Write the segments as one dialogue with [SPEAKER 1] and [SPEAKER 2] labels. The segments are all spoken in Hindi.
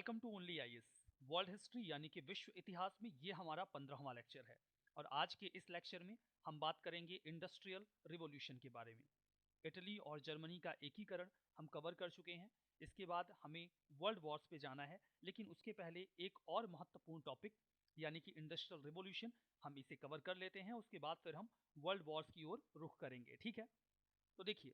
[SPEAKER 1] Welcome to only IAS. World history यानी कि विश्व इतिहास में ये हमारा 15वां लेक्चर है और आज के इस लेक्चर में हम बात करेंगे इंडस्ट्रियल रिवॉल्यूशन के बारे में। इटली और जर्मनी का एकीकरण हम कवर कर चुके हैं। इसके बाद हमें वर्ल्ड वॉर्स पे जाना है, लेकिन उसके पहले एक और महत्वपूर्ण टॉपिक यानी कि इंडस्ट्रियल रिवॉल्यूशन हम इसे कवर कर लेते हैं। उसके बाद फिर हम वर्ल्ड वॉर्स की ओर रुख करेंगे। ठीक है, तो देखिए,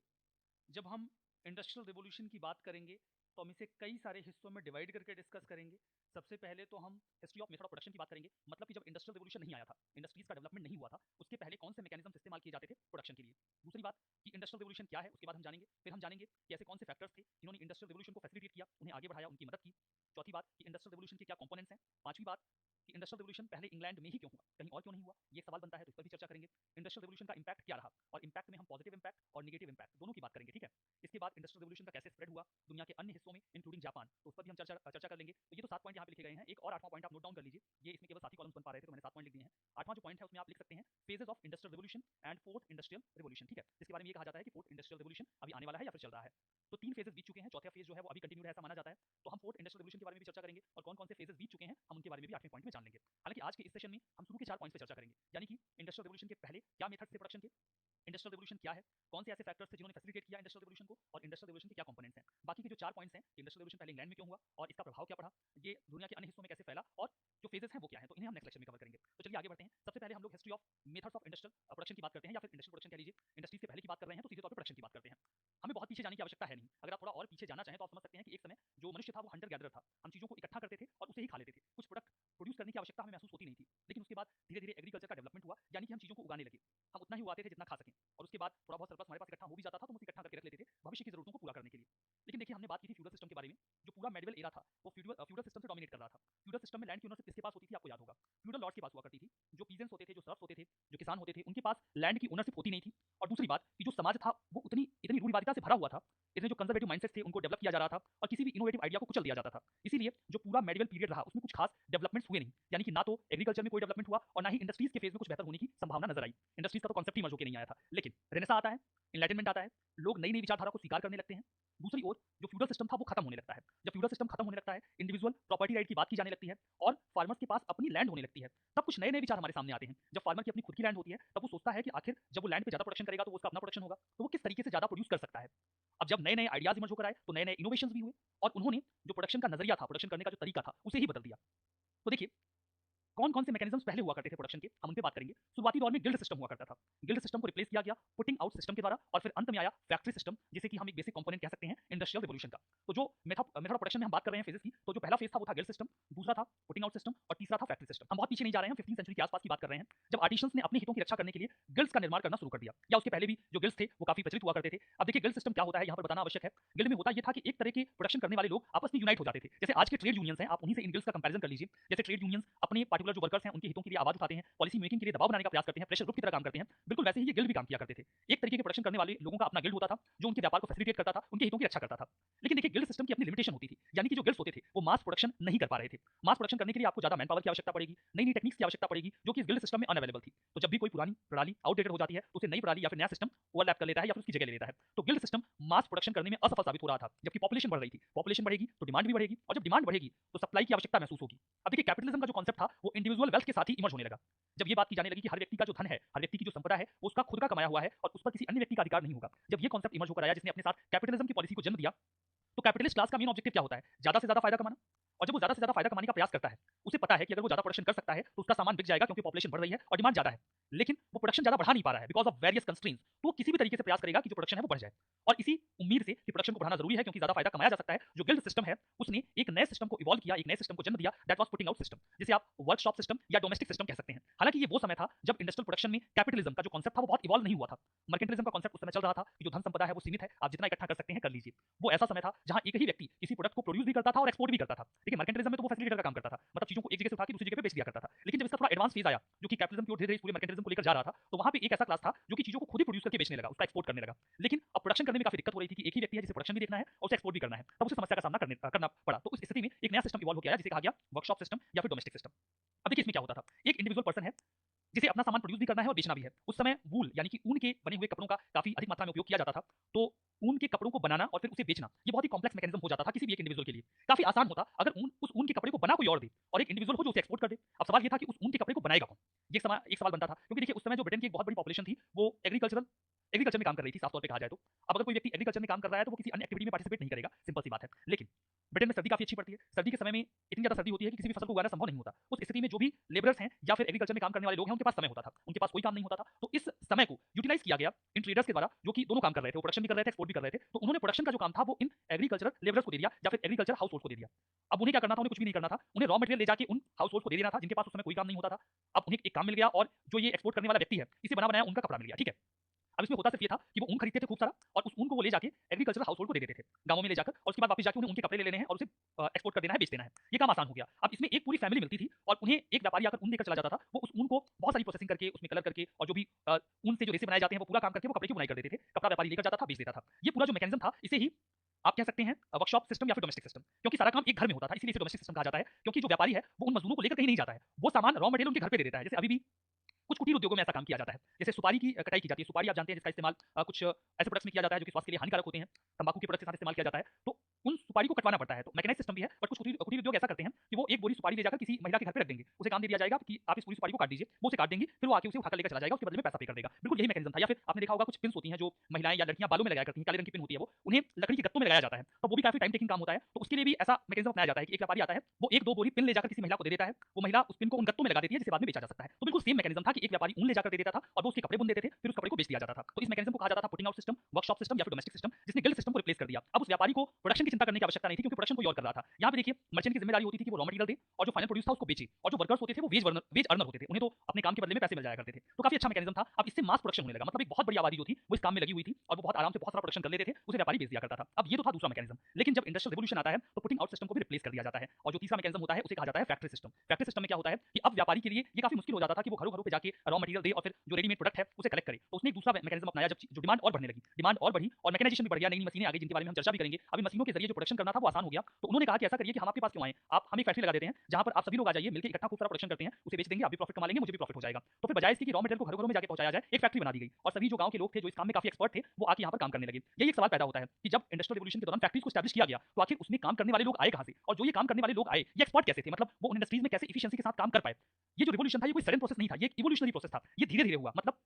[SPEAKER 1] जब हम इंडस्ट्रियल रिवॉल्यूशन की बात करेंगे तो हम इसे कई सारे हिस्सों में डिवाइड करके डिस्कस करेंगे। सबसे पहले तो हम history of method of production की बात करेंगे, मतलब कि जब इंडस्ट्रियल रिवॉल्यूशन नहीं आया था, इंडस्ट्रीज का डेवलपमेंट नहीं हुआ था, उसके पहले कौन से मैकेनिज्म इस्तेमाल किए जाते थे प्रोडक्शन के लिए। दूसरी बात कि इंडस्ट्रियल रिवॉल्यूशन क्या है, उसके बाद हम जानेंगे। फिर हम जानेंगे कि ऐसे कौन से फैक्टर्स थे जिन्होंने इंडस्ट्रियल रिवॉल्यूशन को फैसिलिटेट किया, उन्हें आगे बढ़ाया, उनकी मदद की। चौथी बात कि इंडस्ट्रियल रिवॉल्यूशन के क्या कंपोनेंट्स हैं। पांचवी बात कि इंडस्ट्रियल रिवॉल्यूशन पहले इंग्लैंड में ही क्यों हुआ, कहीं और क्यों नहीं हुआ, ये सवाल बनता है, तो इस पर भी चर्चा करेंगे। इंडस्ट्रियल रिवॉल्यूशन का इंपैक्ट क्या रहा, और इंपैक्ट में हम पॉजिटिव इंपैक्ट और नेगेटिव इंपैक्ट दोनों की बात करेंगे। ठीक है, इसके बाद इंडस्ट्रियल रिवॉल्यूशन का कैसे स्प्रेड हुआ दुनिया के अन्य हिस्सों में इंक्लूडिंग जापान, तो उस पर भी हम चर्चा कर लेंगे। तो ये तो 7 पॉइंट यहाँ पे लिखे गए हैं। एक और 8वां पॉइंट आप नोट डाउन कर लीजिए, ये इसमें केवल 7 ही कॉलम्स बन पा रहे थे तो मैंने 7 पॉइंट लिख दिए हैं। 8वां जो पॉइंट है उसमें आप लिख सकते हैं phases of industrial revolution and fourth industrial revolution. ठीक है, इसके बारे में ये कहा जाता है कि फोर्थ इंडस्ट्रियल रिवॉल्यूशन अभी आने वाला है या फिर चल रहा है। तो 3 फेजेस बीत चुके हैं, चौथा फेज जो है वो अभी कंटिन्यूड है ऐसा माना जाता है। तो हम फोर्थ इंडस्ट्रियल रिवॉल्यूशन के बारे में भी चर्चा करेंगे और कौन कौन से फेजेस बीत चुके हैं हम उनके बारे में भी 8वें पॉइंट में जान लेंगे। हालांकि आज के इस सेशन में हम शुरू के 4 पॉइंट्स पे चर्चा करेंगे, यानी कि इंडस्ट्रियल रिवॉल्यूशन के पहले क्या मेथड्स थे प्रोडक्शन के, इंडस्ट्रियल रिवॉल्यूशन क्या है, कौन से ऐसे फैक्टर्स थे जिन्होंने फैसिलिटेट किया इंडस्ट्रियल रिवॉल्यूशन को, और इंडस्ट्रियल रिवॉल्यूशन के क्या कंपोनेंट्स हैं। बाकी के जो 4 पॉइंट्स हैं, इंडस्ट्रियल रिवॉल्यूशन पहले इंग्लैंड में क्यों हुआ और इसका प्रभाव क्या पड़ा, ये दुनिया के अन्य हिस्सों में कैसे फैला, और जो फेजेस हैं वो क्या है, तो इन्हें हम नेक्स्ट लेक्चर में कवर करेंगे। तो चलिए आगे बढ़ते हैं। सबसे पहले हम लोग history of methods of industrial production की बात करते हैं, या फिर इंडस्ट्रियल प्रोडक्शन कह लीजिए। इंडस्ट्रीज के पहले की बात कर रहे हैं तो सीधे तौर पर प्रोडक्शन की बात करते हैं। हमें बहुत पीछे जाने की आवश्यकता है नहीं। अगर आप थोड़ा और पीछे जाना चाहें तो आप समझ सकते हैं कि एक समय जो मनुष्य था वो हंटर गैदरर था। हम चीजों को इकट्ठा करते थे और उसे ही खा लेते थे। कुछ प्रोडक्ट प्रोड्यूस करने की आवश्यकता हमें महसूस होती नहीं थी। लेकिन उसके बाद धीरे धीरे एग्रीकल्चर का डेवलपमेंट हुआ, यानी कि हम चीजों को उगाने लगे। हम उतना ही उगाते थे जितना खा सकें, और उसके बाद थोड़ा बहुत सरप्लस हमारे पास इकट्ठा हो भी जाता था तो हम उसे इकट्ठा करके रख लेते थे भविष्य की जरूरतों को पूरा करने के लिए। लेकिन देखिए, हमने बात की थी फ्यूडल सिस्टम के बारे में। जो पूरा मेडिवल एरा था वो फ्यूडल सिस्टम से डोमिनेट कर रहा था। फ्यूडल सिस्टम में लैंड की ओनरशिप किसके पास होती थी, आपको याद होगा, फ्यूडल लॉर्ड्स के पास हुआ करती थी। जो पीजेंट्स होते थे, जो सर्फ्स होते थे, जो किसान होते थे, उनके पास लैंड की ओनरशिप होती नहीं थी। और दूसरी बात कि जो समाज था वो उतनी इतनी रूढ़िवादिता से भरा हुआ था, इतने जो कंजर्वेटिव माइंडसेट थे उनको डेवलप किया जा रहा था, और किसी भी इनोवेटिव आइडिया को कुचल दिया जाता था। इसीलिए जो पूरा मेडिवल पीरियड रहा उसमें कुछ खास डेवलपमेंट्स हुए नहीं, यानी कि ना तो एग्रीकल्चर में कोई डेवलपमेंट हुआ और ना ही इंडस्ट्रीज के फेज में कुछ बेहतर होने की संभावना नजर आई। इंडस्ट्रीज का तो कॉन्सेप्ट ही मर्ज होकर नहीं आया था। लेकिन रेनेसां आता है, इनलाइटनमेंट आता है, लोग नई नई विचारधारा को स्वीकार करने लगते हैं। दूसरी ओर जो फ्यूडल सिस्टम था वो खत्म होने लगता है। जब फ्यूडल सिस्टम खत्म होने लगता है, इंडिविजुअल प्रॉपर्टी राइट की बात की जाने लगती है और फार्मर्स के पास अपनी लैंड होने लगती है। तब कुछ नए नए विचार हमारे सामने आते हैं। जब फार्मर की अपनी खुद की लैंड होती है तब वो सोचता है कि आखिर जब वो लैंड पे ज्यादा प्रोडक्शन करेगा तो वो उसका अपना प्रोडक्शन होगा, तो वो किस तरीके से ज्यादा प्रोड्यूस कर सकता है। अब जब नए नए आइडियाज इमर्ज होकर आए तो नए नए इनोवेशंस भी हुए, और उन्होंने जो प्रोडक्शन का नजरिया था, प्रोडक्शन करने का जो तरीका था, उसे ही बदल दिया। तो देखिए, कौन कौन से मैकेनिज्म्स पहले हुआ करते थे प्रोडक्शन के, हम उन पे बात करेंगे। शुरुआती दौर में गिल्ड सिस्टम हुआ करता था। गिल्ड सिस्टम को रिप्लेस किया गया पुटिंग आउट सिस्टम के द्वारा, और फिर अंत में आया फैक्ट्री सिस्टम, जिसे कि हम एक बेसिक कंपोनेंट कह सकते हैं इंडस्ट्रियल रिवॉल्यूशन का। तो जो मेथड ऑफ प्रोडक्शन में हम बात कर रहे हैं फेजेस की, तो जो पहला फेज था वो था गिल्ड सिस्टम, दूसरा था पुटिंग आउट सिस्टम, और तीसरा था फैक्ट्री सिस्टम। हम बहुत पीछे नहीं जा रहे हैं, 15वीं सेंचुरी के आसपास की बात कर रहे हैं, जब आर्टिशंस ने अपने हितों की रक्षा करने के लिए गिल्ड्स का निर्माण करना शुरू कर दिया, या उसके पहले भी जो गिल्ड्स थे वो काफी प्रचलित हुआ करते थे। अब देखिए, गिल्ड सिस्टम क्या होता है यहाँ पर बताना आवश्यक है। गिल्ड में होता ये था कि एक तरह के प्रोडक्शन करने वाले लोग आपस में यूनाइट हो जाते थे। जैसे आज के ट्रेड यूनियंस हैं, आप उन्हीं से इन गिल्ड्स का कंपैरिजन कर लीजिए। जैसे ट्रेड यूनियंस अपने पार्टिकुलर जो वर्कर्स हैं उनके हितों के लिए आवाज उठाते हैं, पॉलिसी मेकिंग के लिए दबाव बनाने का प्रयास करते हैं, प्रेशर ग्रुप की तरह काम करते हैं, बिल्कुल वैसे ही ये गिल्ड भी काम किया करते थे। एक तरीके के प्रोडक्शन करने वाले लोगों का अपना गिल्ड होता था जो उनके व्यापार को फैसिलिटेट करता था, उनके हितों की रक्षा करता था। लेकिन देखिए, गिल्ड सिस्टम की अपनी लिमिटेशन होती थी, यानी कि जो गिल्ड्स होते थे वो मास प्रोडक्शन नहीं कर पा रहे थे। मास प्रोडक्शन करने के लिए आपको ज्यादा मैन पावर की आवश्यकता पड़ेगी, नई नई टेक्निक्स की आवश्यकता पड़ेगी, जो कि इस गिल्ड सिस्टम में अनअवेलेबल थी। तो जब भी कोई पुरानी प्रणाली आउटडेटेड हो जाती है तो उसे नई प्रणाली या फिर नया सिस्टम ओवरलैप कर लेता है या फिर उसकी जगह ले लेता है। तो गिल्ड सिस्टम मास प्रोडक्शन करने में असफल साबित हो रहा था, जबकि पॉपुलेशन बढ़ रही थी। पॉपुलेशन बढ़ेगी तो डिमांड भी बढ़ेगी, और जब डिमांड बढ़ेगी तो सप्लाई की आवश्यकता महसूस होगी। अब देखिए, कैपिटलिज्म का जो कॉन्सेप्ट था वो इंडिविजुअल वेल्थ के साथ ही इमर्ज होने लगा। जब ये बात की जाने लगी कि हर व्यक्ति का जो धन है, हर व्यक्ति की जो संपदा है, वो उसका खुद का कमाया हुआ है और उस पर किसी अन्य व्यक्ति का अधिकार नहीं होगा। जब ये कॉन्सेप्ट इमर्ज होकर आया, जिसने अपने साथ कैपिटलिज्म की पॉलिसी को जन्म दिया, तो कैपिटलिस्ट क्लास का मेन ऑब्जेक्टिव क्या होता है, ज्यादा से ज्यादा फायदा कमाना। और जब वो ज्यादा से ज्यादा फायदा कमाने का प्रयास करता है, उसे पता है कि अगर वो ज्यादा प्रोडक्शन कर सकता है तो उसका सामान बिक जाएगा, क्योंकि पॉपुलेशन बढ़ रही है और डिमांड ज्यादा है। लेकिन वो प्रोडक्शन ज्यादा बढ़ा नहीं पा रहा है बिकॉज ऑफ वेरियस कंस्ट्रेंट्स, तो वो किसी भी तरीके से प्रयास करेगा कि जो प्रोडक्शन है वो बढ़ जाए। और इसी उम्मीद से कि प्रोडक्शन को बढ़ाना जरूरी है क्योंकि ज्यादा फायदा कमाया जा सकता है, जो गिल्ड सिस्टम है उसने एक नए सिस्टम को इवॉल्व किया, एक नए सिस्टम को जन्म दिया, that was putting out system, जिसे आप वर्कशॉप सिस्टम या डोमेस्टिक सिस्टम कह सकते हैं। हालांकि ये वो समय था जब इंडस्ट्रियल प्रोडक्शन में कैपिटलिज्म का जो कॉन्सेप्ट था वो बहुत इवॉल्व नहीं हुआ था। मर्केंटिलिज्म का कॉन्सेप्ट उस समय चल रहा था कि जो धन संपदा है वो सीमित है, आप जितना इकट्ठा कर सकते हैं कर लीजिए। वो ऐसा समय था जहां एक ही व्यक्ति किसी प्रोडक्ट को प्रोड्यूस भी करता था और एक्सपोर्ट भी करता था। देखिए, मर्केंटिलिज्म में तो वो फैसिलिटेटर का काम करता था, मतलब चीजों को एक जगह से उठा के दूसरी जगह पे बेच दिया करता था। लेकिन जब इसका थोड़ा एडवांस फेज आया, जो कि कैपिटलिज्म की ओर धीरे-धीरे पूरे मर्केंटिलिज्म को लेकर जा रहा था, तो वहां पे एक ऐसा क्लास था जो कि चीजों को खुद ही प्रोड्यूस करके बेचने लगा, उसका एक्सपोर्ट करने लगा। लेकिन अब प्रोडक्शन करने में काफी दिक्कत हो रही थी कि एक ही व्यक्ति है जिसे प्रोडक्शन भी देखना है और उसे एक्सपोर्ट भी करना है, तब उसे समस्या का सामना करना पड़ा। तो उस स्थिति में एक नया सिस्टम इवॉल्व होकर आया जिसे कहा गया वर्कशॉप सिस्टम या फिर डोमेस्टिक सिस्टम। अब देखिए, इसमें क्या होता था, एक इंडिविजुअल पर्सन है जिसे अपना सामान प्रोड्यूस भी करना है और बेचना भी है। उस समय वूल यानी कि ऊन के बने हुए कपड़ों का काफी अधिक मात्रा में उपयोग किया जाता था, तो ऊन के कपड़ों को बनाना और फिर उसे बेचना ये बहुत ही कॉम्प्लेक्स मैकेनिज्म हो जाता था किसी भी एक इंडिविजुअल के लिए। काफी आसान होता अगर उस ऊन के कपड़े को बना कोई और दे और एक इंडिविजुअल हो जो उसे एक्सपोर्ट कर दे। अब सवाल ये था कि उस ऊन के कपड़े को बनाएगा कौन? ये एक सवाल बनता था, क्योंकि देखिए उस समय जो ब्रिटेन की एक बहुत बड़ी पॉपुलेशन थी वो एग्रीकल्चर में काम कर रही थी, साफ तौर पे कहा जाए तो। अब अगर कोई व्यक्ति एग्रीकल्चर में काम कर रहा है तो वो किसी अन्य एक्टिविटी में पार्टिसिपेट नहीं करेगा, सिंपल सी बात है। लेकिन ब्रिटेन में सर्दी काफी अच्छी पड़ती है, सर्दी के समय में इतनी ज्यादा सर्दी होती है कि किसी भी फसल को उगाना संभव नहीं होता। उस स्थिति में जो भी लेबरर्स हैं या फिर एग्रीकल्चर में काम करने वाले लोग हैं उनके पास समय होता था, उनके पास कोई काम नहीं होता था। तो इस समय को यूटिलाइज किया गया इन ट्रेडर्स के द्वारा, जो कि दोनों काम कर रहे थे, वो प्रोडक्शन भी कर रहे थे, एक्सपोर्ट भी कर रहे थे। तो उन्होंने प्रोडक्शन का जो काम था वो इन एग्रीकल्चरल लेबरर्स को दे दिया या फिर एग्रीकल्चर हाउस होल्ड को दे दिया। अब उन्हें क्या करना था? उन्हें कुछ भी नहीं करना था, उन्हें रॉ मटेरियल ले जाके उन हाउस होल्ड को दे देना था जिनके पास उस समय कोई काम नहीं होता था। अब उन्हें एक काम मिल गया और जो ये एक्सपोर्ट करने वाला व्यक्ति है इसे बना बनाया उनका कपड़ा मिल गया, ठीक है। अब इसमें होता सिर्फ ये था कि वो ऊन खरीदते थे खूब सारा और उस ऊन को वो ले जाके एग्रीकल्चरल हाउसहोल्ड को दे देते थे, गांवों में ले जाकर, और उसके बाद वापस जाके उन्हें उनके कपड़े ले लेने हैं और उसे एक्सपोर्ट कर देना है, बेच देना है। ये काम आसान हो गया। अब इसमें एक पूरी फैमिली मिलती थी और उन्हें एक व्यापारी आकर ऊन देकर चला जाता था। वो उस ऊन को बहुत सारी प्रोसेसिंग करके, उसमें कलर करके और जो भी ऊन से जो रेशे बनाए जाते हैं वो पूरा काम करके वो कपड़े की बुनाई कर देते थे। कपड़ा व्यापारी लेकर जाता था, बेच देता था। ये पूरा जो मैकेनिज्म था इसे ही आप कह सकते हैं वर्कशॉप सिस्टम या फिर डोमेस्टिक सिस्टम, क्योंकि सारा काम एक घर में होता था, इसलिए इसे डोमेस्टिक सिस्टम कहा जाता है। क्योंकि जो व्यापारी है वो उन मजदूरों को लेकर कहीं नहीं जाता है, वो सामान रॉ मटेरियल उनके घर पे दे देता है। जैसे अभी भी कुछ कुटीर उद्योगों में ऐसा काम किया जाता है। जैसे सुपारी की कटाई की जाती है, सुपारी आप जानते हैं जिसका इस्तेमाल कुछ ऐसे प्रोडक्ट्स में किया जाता है जो कि स्वास्थ्य के लिए हानिकारक होते हैं, तंबाकू के प्रोडक्ट के साथ इस्तेमाल किया जाता है। तो उन सुपारी को कटवाना पड़ता है, तो मैकेनाइज्ड सिस्टम भी है। बट कुछ कुटीर कुटीर उद्योग ऐसा करते हैं कि वो एक बोरी सुपारी ले जाकर किसी महिला के घर पे रख देंगे, उसे काम दे दिया जाएगा कि आप इस पूरी सुपारी को काट दीजिए, वो उसे काट देंगी, फिर वो आके उसे उठाकर लेकर चला जाएगा, उसके बदले में पैसा पे कर देगा। बिल्कुल यही मैकेनिज्म था। या फिर आपने देखा होगा कुछ पिन्स होती हैं जो महिलाएं या लड़कियां बालों में लगाया करती हैं, काले रंग की पिन होती है, वो उन्हें लकड़ी के गत्तों में लगाया जाता है, तो वो भी काफी टाइम टेकिंग काम होता है। तो उसके लिए भी ऐसा मैकेनिज्म अपनाया जाता है कि एक व्यापारी आता है, वो एक दो बोरी पिन ले जाकर किसी महिला को दे देता है, वो महिला उस पिन को उन गत्तों में लगा देती है जिसे बाद में बेचा जा सकता है। तो बिल्कुल सेम मैकेनिज्म था कि एक व्यापारी ऊन ले जाकर दे देता था और वो उसके कपड़े बुन देते थे, फिर उस कपड़े को बेच दिया जाता था। तो इस मैकेनिज्म को कहा जाता था putting out system, workshop system या फिर डोमेस्टिक सिस्टम, जिसने गिल्ड सिस्टम को रिप्लेस कर दिया। अब उस व्यापारी को प्रोडक्शन की चिंता करने की आवश्यकता नहीं थी, क्योंकि प्रोडक्शन कोई और कर रहा था। यहाँ पे देखिए मर्चेंट की जिम्मेदारी होती थी कि वो रॉ मटेरियल दे और जो फाइनल प्रोड्यूस था उसको बेचे, और जो वर्कर्स होते थे वो वेज अर्नर होते थे, उन्हें तो अपने काम के बदले में पैसे मिल जाया करते थे। तो काफी अच्छा मैकेनिज्म था। अब इससे मास प्रोडक्शन होने लगा, मतलब एक बहुत बड़ी आबादी जो थी वो इस काम में लगी हुई थी और वो बहुत आराम से बहुत सारा प्रोडक्शन कर लेते थे, उसे व्यापारी बेच दिया करता था। अब ये तो था दूसरा मैकेनिज्म। लेकिन जब इंडस्ट्रियल रिवॉल्यूशन आता है तो पुटिंग आउट सिस्टम को भी रिप्लेस कर दिया जाता है, और जो तीसरा मैकेनिज्म होता है उसे कहा जाता है फैक्ट्री सिस्टम। फैक्ट्री सिस्टम में क्या होता है कि अब व्यापारी के लिए ये काफी मुश्किल हो जाता था कि वो घरों घरों पे जाके रॉ मटेरियल दे और फिर जो रेडीमेड प्रोडक्ट है उसे कलेक्ट करे। तो उसने एक दूसरा मैकेनिज्म अपनाया, जब जो डिमांड और बढ़ने लगी, डिमांड और बढ़ी और मैकेनाइजेशन भी बढ़ गया, नई नई मशीनें आ गई जिनके बारे में हम चर्चा भी करेंगे। अभी मशीनों के जरिए जो प्रोडक्शन करना था वो आसान हो गया। तो उन्होंने कहा कि ऐसा करिए कि हम आपके पास क्यों आए, आप हम एक फैक्ट्री लगा देते हैं जहां पर आप सभी लोग आ जाइए, मिलकर इकट्ठा खूब सारा प्रोडक्शन करते हैं, उसे बेच देंगे, आप भी प्रॉफिट कमा लेंगे, मुझे भी प्रॉफिट हो जाएगा। तो फिर बजाय इसके कि रॉ मटेरियल को घरों घरों में जाके पहुंचाया जाए, एक फैक्ट्री बना दी गई और सभी जो गांव के लोग थे जो इस काम में काफी एक्सपर्ट थे वो आके यहाँ पर काम करने लगे। यही एक सवाल पैदा होता है कि जब इंडस्ट्रियल रिवॉल्यूशन के दौरान फैक्ट्रीज को एस्टैब्लिश किया गया तो आखिर उसमें काम करने वाले लोग आए कहां से, और जो ये काम करने वाले लोग आए ये एक्सपर्ट कैसे थे, मतलब वो उन इंडस्ट्रीज में कैसे इफिशिएंसी के साथ काम कर पाए। ये जो रिवॉल्यूशन था ये कोई सडन प्रोसेस नहीं था, ये एक इवोल्यूशनरी प्रोसेस था, ये धीरे धीरे हुआ। मतलब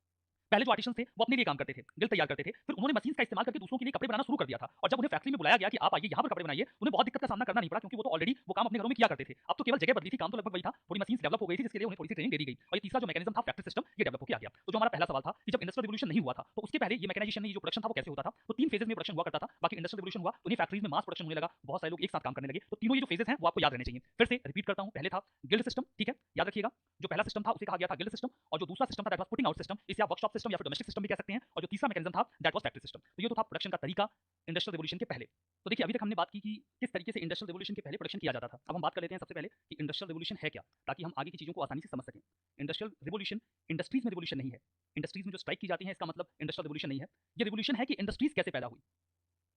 [SPEAKER 1] पहले जो आर्टिसंस थे वो अपने लिए काम करते थे, गिल्ड तैयार करते थे, फिर उन्होंने मशीन का इस्तेमाल करके दूसरों के लिए कपड़े बनाना शुरू कर दिया था। और जब उन्हें फैक्ट्री में बुलाया गया कि आप आइए यहाँ पर कपड़े बनाइए, उन्हें बहुत दिक्कत का सामना करना नहीं पड़ा, क्योंकि वो तो ऑलरेडी वो काम अपने घरों में किया करते थे। अब तो केवल जगह बदली थी, काम तो लगभग वही था, थोड़ी मशीन डेवलप हो गई थी जिसके लिए उन्हें थोड़ी सी ट्रेनिंग दे दी गई। और ये तीसरा जो मैकेनिज्म था फैक्ट्री सिस्टम, ये डेवलप हो गया। तो जो हमारा पहला सवाल था कि जब इंडस्ट्रियल रिवॉल्यूशन नहीं हुआ था तो उसके पहले ये मैकेनाइजेशन नहीं, जो प्रोडक्शन था वो कैसे होता था, तो 3 फेजेस में प्रोडक्शन हुआ करता था। बाकी इंडस्ट्रियल रिवॉल्यूशन हुआ तो फैक्ट्रीज में मास प्रोडक्शन होने लगा, बहुत सारे लोग एक साथ काम करने लगे। तो तीनों ये जो फेजेस हैं वो आपको याद रहने चाहिए। फिर से रिपीट करता हूं, पहले था गिल्ड सिस्टम, ठीक है, याद रखिएगा। जो पहला सिस्टम था उसे कहा गया था गिल्ड सिस्टम, और जो दूसरा सिस्टम था that was putting out system, इसे आप वर्कशॉप सिस्टम या फिर डोमेस्टिक सिस्टम भी कह सकते हैं। और जो तीसरा मैकेनिज्म था दैट वाज फैक्ट्री सिस्टम। तो ये तो था प्रोडक्शन का तरीका इंडस्ट्रियल रिवॉल्यूशन के पहले। तो देखिए अभी तक हमने बात की कि किस तरीके से इंडस्ट्रियल रिवॉल्यूशन के पहले प्रोडक्शन किया जाता था। अब हम बात कर लेते हैं सबसे पहले कि इंडस्ट्रियल रिवॉल्यूशन है क्या, ताकि हम आगे की चीजों को आसानी से समझ सकें। इंडस्ट्रियल रिवॉल्यूशन इंडस्ट्रीज में रिवॉल्यूशन नहीं है। इंडस्ट्रीज में जो स्ट्राइक की जाती है इसका मतलब इंडस्ट्रियल रिवॉल्यूशन नहीं है। ये रिवॉल्यूशन है कि इंडस्ट्रीज कैसे पैदा हुई।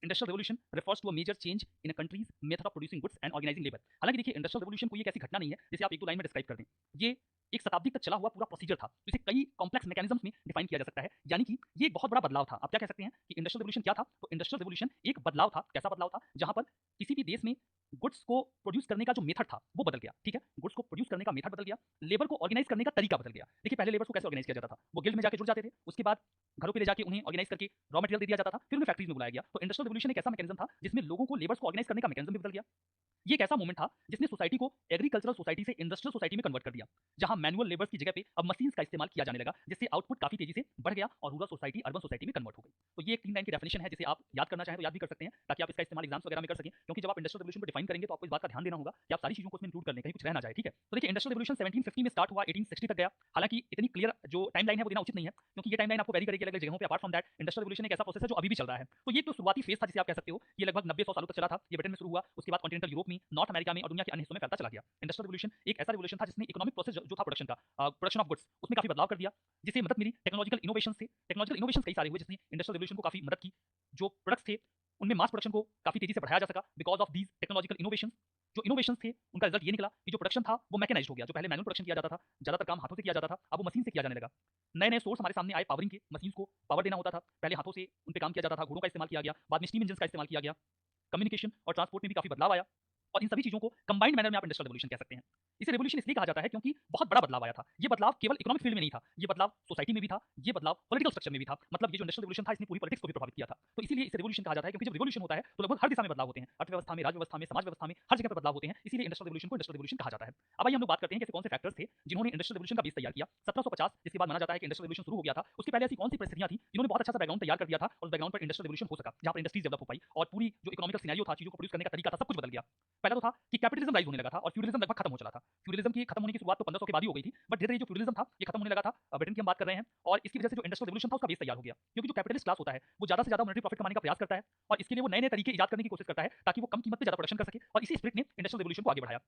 [SPEAKER 1] Industrial revolution refers to a major change in a country's method of producing goods and organizing labor। हालांकि देखिए इंडस्ट्रियल रिवॉल्यूशन कोई एक ऐसी घटना नहीं है जिसे आप एक दो लाइन में डिस्क्राइब कर दें। ये एक शताब्दी तक चला हुआ पूरा प्रोसीजर था, जिसे कई कॉम्प्लेक्स मैकेनिज्म्स में डिफाइन किया जा सकता है। यानी कि ये एक बहुत बड़ा बदलाव था। आप क्या कह सकते हैं कि इंडस्ट्रियल रिवॉल्यूशन क्या था? तो इंडस्ट्रियल रिवॉल्यूशन एक बदलाव था। कैसा बदलाव था? जहां पर किसी भी देश में गुड्स को प्रोड्यूस करने का जो मेथड था वो बदल गया, ठीक है, गुड्स को प्रोड्यूस करने का मेथड बदल गया, लेबर को ऑर्गेनाइज करने का तरीका बदल गया। देखिए पहले लेबर को कैसे ऑर्गेनाइज किया जाता था, वो गिल्ड में जाके जुड़ जाते थे, उसके बाद घरों पे ले जाके उन्हें ऑर्गेनाइज करके रॉ मटेरियल दे दिया जाता था, फिर उन्हें फैक्ट्रीज में बुलाया गया। तो इंडस्ट्रियल रिवॉल्यूशन एक ऐसा मैकेनिज्म था जिसमें लोगों को लेबर्स को ऑर्गेनाइज करने का मैकेनिज्म भी बदल गया। ये एक ऐसा मूवमेंट था जिसने सोसाइटी को एग्रीकल्चरल सोसाइटी से इंडस्ट्रियल सोसाइटी में कन्वर्ट कर दिया, जहां मैनुअल लेबर्स की जगह पे अब मशीन्स का इस्तेमाल किया जाने लगा, जिससे आउटपुट काफी तेजी से बढ़ गया और रूरल सोसाइटी अर्बन सोसाइटी में कन्वर्ट हो गई। तो ये एक 3 लाइन की डेफिनेशन है जिसे आप याद करना चाहें तो याद भी कर सकते हैं, ताकि आप इसका इस्तेमाल एग्जाम्स वगैरह में कर सकें। क्योंकि जब आप इंडस्ट्रियल रिवॉल्यूशन को डिफाइन करेंगे तो आपको इस बात का ध्यान देना होगा कि आप सारी चीजों को उसमें इंक्लूड कर लें, कहीं कुछ रह ना जाए, ठीक है। तो देखिए इंडस्ट्रियल रिवॉल्यूशन 1750 में स्टार्ट हुआ, 1860 तक गया। हालांकि इतनी क्लियर जो टाइमलाइन है वो देना उचित नहीं है, क्योंकि ये टाइमलाइन आपको वेरी करेगी अलग अलग जगहों पे। Apart from that industrial revolution एक ऐसा प्रोसेस है जो अभी भी चल रहा है। तो ये तो शुरुआती फेज था जिसे आप कह सकते हो, ये लगभग 90-100 सालों तक चला था। ये ब्रिटेन में शुरू हुआ, उसके बाद कॉन्टिनेंटल यूरोप में, नॉर्थ अमेरिका में और दुनिया के अन्य हिस्सों में फैलता चला गया। इंडस्ट्रियल रिवॉल्यूशन एक ऐसा रिवॉल्यूशन था जिसने इकोनॉमिक प्रोसेस जो था प्रोडक्शन का, प्रोडक्शन ऑफ गुड्स, उसमें काफी बदलाव कर दिया, जिससे मदद मिली टेक्नोलॉजिकल इनोवेशन से। टेक्नोलॉजिकल इनोवेशन कई सारे हुए जिसने इंडस्ट्रियल रिवॉल्यूशन को काफी मदद की। जो प्रोडक्ट्स थे उनमें मास प्रोडक्शन को काफी तेजी से बढ़ाया जा सका because of these technological innovations. जो इनोवेशंस थे उनका रिजल्ट ये निकला कि जो प्रोडक्शन था वो मैकेनाइज्ड हो गया। जो पहले मैनुअल प्रोडक्शन किया जाता था, ज्यादातर काम हाथों से किया जाता था, अब वो मशीन से किया जाने लगा। नए नए सोर्स हमारे सामने आए पावरिंग के, मशीन्स को पावर देना होता था। पहले हाथों से उन पे काम किया जाता था, घोड़ों का इस्तेमाल किया गया, बाद में स्टीम इंजन का इस्तेमाल किया गया। कम्युनिकेशन और ट्रांसपोर्ट में भी काफी बदलाव आया। और इन सभी चीजों को कंबाइंड मैनर में आप इंडस्ट्रियल रेवोल्यूशन कह सकते हैं। इसे रेवोल्यूशन इसलिए कहा जाता है क्योंकि बहुत बड़ा बदलाव आया था। ये बदलाव केवल इकोनॉमिक फील्ड में नहीं था, ये बदलाव सोसाइटी में भी था, ये बदलाव पॉलिटिकल स्ट्रक्चर में भी था। मतलब ये जो इंडस्ट्रियल रेवोल्यूशन था इसने पूरी पॉलिटिक्स को भी प्रभावित किया था। तो इसीलिए इसे रेवोल्यूशन कहा जाता है, क्योंकि जब रेवोल्यूशन होता है तो लगभग हर दिशा में बदलाव होते हैं, अर्थव्यवस्था में, राज्य व्यवस्था में, समाज व्यवस्था में, हर जगह पर बदलाव होते हैं। इसीलिए इंडस्ट्रियल रेवोल्यूशन को इंडस्ट्रियल रेवोल्यूशन कहा जाता है। अब आइए हम लोग बात करते हैं कि ऐसे कौन से फैक्टर्स थे जिन्होंने इंडस्ट्रियल रेवोल्यूशन का बेस तैयार किया। 1750 जिसके बाद माना जाता है कि इंडस्ट्रियल रेवोल्यूशन शुरू हो गया था, उसके पहले ऐसी कौन सी परिस्थितियां थी जिन्होंने बहुत अच्छा सा बैकग्राउंड तैयार कर दिया था और उस बैकग्राउंड पर इंडस्ट्रियल रेवोल्यूशन हो सका, जहां पर इंडस्ट्रीज डेवलप हो पाई और पूरी जो इकोनॉमिकल सिनेरियो था, चीजों को प्रोड्यूस करने का तरीका था, सब कुछ बदल गया। पहला तो था कि कैपिटलिज्म राइज होने लगा था और फ्यूडलिज्म लगभग खत्म हो चला था। फ्यूडलिज्म की खत्म होने की शुरुआत तो 1500 के बाद ही हो गई थी, बट धीरे धीरे जो फ्यूडलिज्म था ये खत्म होने लगा था। ब्रिटेन की हम बात कर रहे हैं और इसकी वजह से जो इंडस्ट्रियल रेवोल्यूशन था उसका बेस तैयार हो गया, क्योंकि जो कैपिटलिस्ट क्लास होता है वो ज्यादा से ज्यादा मॉनेटरी प्रॉफिट कमाने का प्रयास करता है और इसके लिए वो नए नए तरीके इजाद करने की कोशिश करता है ताकि वो कम कीमत पे ज्यादा प्रोडक्शन कर सके, और इसी स्पिरिट ने इंडस्ट्रियल रेवोल्यूशन को आगे बढ़ाया।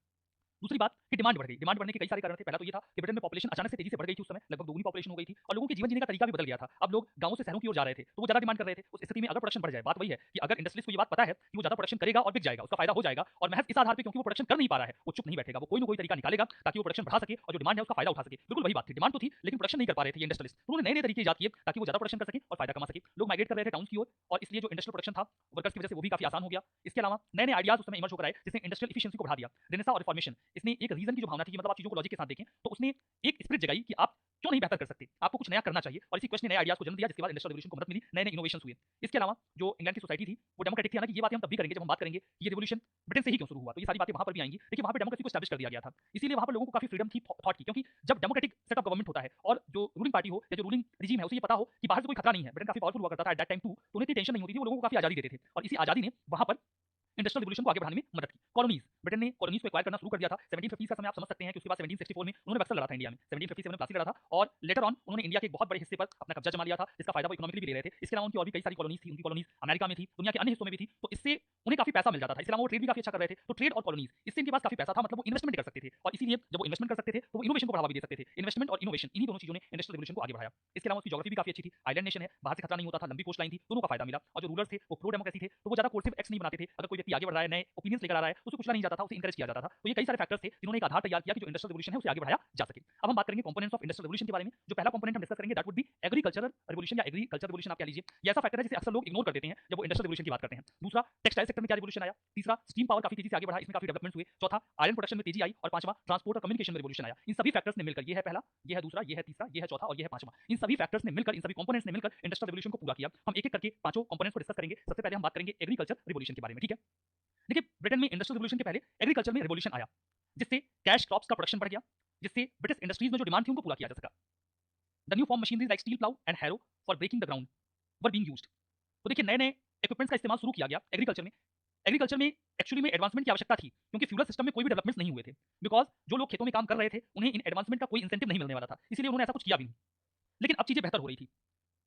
[SPEAKER 1] दूसरी बात कि डिमांड बढ़ गई। डिमांड बढ़ने के कई सारे कारण थे। पहला तो ये था कि ब्रिटेन में पॉपुलेशन अचानक से तेजी से बढ़ गई थी, उस समय लगभग दोगुनी पॉपुलेशन हो गई थी और लोगों के जीवन जीने का तरीका भी बदल गया था। अब लोग गांवों से शहरों की ओर जा रहे थे, तो वो ज्यादा डिमांड कर रहे थे। उस स्थिति में अगर प्रोडक्शन बढ़ जाए, बात वही है कि अगर इंडस्ट्रीज को ये बात पता है कि वो ज्यादा प्रोडक्शन करेगा और बिक जाएगा, उसका फायदा हो जाएगा, और महज इस आधार पर क्योंकि वो प्रोडक्शन कर नहीं पा रहा है, वो चुप नहीं बैठेगा, वो कोई ना कोई तरीका निकालेगा ताकि वो प्रोडक्शन बढ़ा सके और जो डिमांड है उसका फायदा उठा सके। बिल्कुल वही बात थी, डिमांड तो थी लेकिन प्रोडक्शन नहीं कर पा रहे थे ये इंडस्ट्रियलिस्ट, तो उन्होंने नए नए तरीके इजाद किए ताकि वो ज्यादा प्रोडक्शन कर सके और फायदा कमा सके। लोग माइग्रेट कर रहे थे टाउन की ओर और इसलिए जो इंडस्ट्रियल प्रोडक्शन था वर्कर्स की वजह से वो भी काफी आसान हो गया। इसके अलावा नए नए आइडियाज उस समय इमर्ज होकर आए जिसने इंडस्ट्रियल एफिशिएंसी को बढ़ा दिया। रेनेसां और रिफॉर्मेशन, इसने एक रीजन की जो भावना थी कि मतलब आप चीजों को लॉजिक के साथ देखें, तो उसने एक स्पिरिट जगाई कि आप क्यों नहीं बेहतर कर सकते, आपको कुछ नया करना चाहिए, और इसी क्वेश्चन ने नए आइडियाज को जन्म दिया, जिसके बाद इंडस्ट्रियल रेवोल्यूशन को मदद मिली, नए नए इनोवेशंस हुए। इसके अलावा जो इंग्लैंड की सोसाइटी थी वो डेमोक्रेटिक थी, हालांकि ये बातें हम तब भी करेंगे जब हम बात करेंगे कि ये रेवोल्यूशन ब्रिटेन से ही क्यों शुरू हुआ, तो ये सारी बातें वहां पर भी आएंगी। लेकिन वहां पर डेमोक्रेसी को एस्टैब्लिश कर दिया गया था, इसीलिए वहां पर लोगों को काफी फ्रीडम थी थॉट की, क्योंकि जब डेमोक्रेटिक सेट ऑफ गवर्नमेंट होता है और जो रूलिंग पार्टी हो या जो रूलिंग रिजीम है उसे ये पता हो कि बाहर से कोई खतरा नहीं है, ब्रिटेन काफी पावरफुल हुआ करता था एट दैट टाइम टू, तो उन्हें इतनी टेंशन नहीं होती थी, वो लोगों को काफी आजादी देते थे और इसी आजादी ने वहां पर इंडस्ट्रियल रिवोल्यूशन को आगे बढ़ाने में मदद की। कॉलोनीज, ब्रिटेन ने कॉलोनीज को एक्वायर करना शुरू कर दिया था। 1750 का समय आप समझ सकते हैं कि उसके बाद 1764 में उन्होंने बक्सर लड़ा था इंडिया में, 1757 में प्लासी लड़ा था और लेटर ऑन उन्होंने इंडिया के एक बहुत बड़े हिस्से पर अपना कब्जा जमा लिया था, जिसका फायदा वो इकोनॉमिकली भी ले रहे थे। इसके अलावा उनकी और भी कई सारी कॉलोनीज थी, उनकी कॉलोनीज अमेरिका में थी, दुनिया के अन्य हिस्सों में भी थी, तो इससे उन्हें काफी पैसा मिल जाता था। इसके अलावा वो ट्रेड भी काफी अच्छा कर रहे थे, तो ट्रेड और कॉलोनीज इससे इनके पास काफी पैसा था, मतलब वो इन्वेस्टमेंट कर सकते थे, और इसीलिए जब वो इन्वेस्टमेंट कर सकते थे तो वो इनोवेशन को बढ़ावा भी दे सकते थे। इन्वेस्टमेंट और इनोवेशन, इन्हीं दोनों चीजों ने इंडस्ट्रियल रिवोल्यूशन को आगे बढ़ाया। इसके अलावा उसकी ज्योग्राफी भी काफी अच्छी थी, आइलैंड नेशन है, बाहर से खतरा नहीं होता था, लंबी कोस्ट लाइन थी, दोनों का फायदा मिला। और जो रूलर्स थे वो प्रो डेमोक्रेसी थे, तो वो ज्यादा कोर्सिव एक्ट्स नहीं बनाते थे। अगर कोई व्यक्ति आगे बढ़ रहा है, नए ओपिनियंस लेकर आ रहा है, तो उसे कुचला नहीं जाता था, उसे इंकरेज किया जाता था। तो ये कई सारे फैक्टर्स थे जिन्होंने एक आधार तैयार किया कि जो इंडस्ट्रियल रिवोल्यूशन है उसे आगे बढ़ाया जा सके। अब हम बात करेंगे कंपोनेंट्स ऑफ इंडस्ट्रियल रिवोल्यूशन के बारे में। जो पहला कंपोनेंट हम डिस्कस करेंगे that would be agricultural revolution या एग्रीकल्चर रिवोल्यूशन आप कह लीजिए। ये ऐसा फैक्टर है जिसे अक्सर लोग इग्नोर कर देते हैं जब वो इंडस्ट्रियल रिवोल्यूशन की बात करते हैं। दूसरा, टेक्सटाइल सेक्टर में क्या रिवोल्यूशन आया। तीसरा, स्टीम पावर काफी तेजी से आगे बढ़ा, इसमें काफी डेवलपमेंट्स हुए। चौथा, आयरन प्रोडक्शन में तेजी आई और पांचवा, ट्रांसपोर्ट और कम्युनिकेशन में रिवोल्यूशन आया। इन सभी फैक्टर्स ने मिलकर, ये है पहला, ये है दूसरा, ये है तीसरा, ये है चौथा और ये है पांचवा, इन सभी फैक्टर्स ने मिलकर, इन सभी कंपोनेंट्स ने मिलकर इंडस्ट्रियल रिवोल्यूशन को पूरा किया। हम एक एक करके पांचों कंपोनेंट्स को डिस्कस करेंगे। सबसे पहले हम बात करेंगे एग्रीकल्चर रिवोल्यूशन के बारे में, ठीक है। देखिए, ब्रिटेन में इंडस्ट्रियल रिवोल्यूशन के पहले एग्रीकल्चर में रिवोल्यूशन आया, जिससे कैश क्रॉप्स का प्रोडक्शन बढ़ गया, जिससे ब्रिटिश इंडस्ट्रीज में जो डिमांड थी उनको पूरा किया जा सका। The new farm machinery like steel plough and harrow for breaking the ground were being used. तो देखिए, नए नए इक्विपमेंट्स का इस्तेमाल शुरू किया गया एग्रीकल्चर में। एग्रीकल्चर में एक्चुअली में एडवांसमेंट की आवश्यकता थी, क्योंकि फ्यूलर सिस्टम में कोई भी डेवलपमेंट्स नहीं हुए थे, बिकॉज जो लोग खेतों में काम कर रहे थे उन्हें इन एडवांसमेंट का कोई इंसेंटिव नहीं मिलने वाला था, इसलिए उन्होंने ऐसा कुछ किया भी नहीं। लेकिन अब चीजें बेहतर हो रही थी।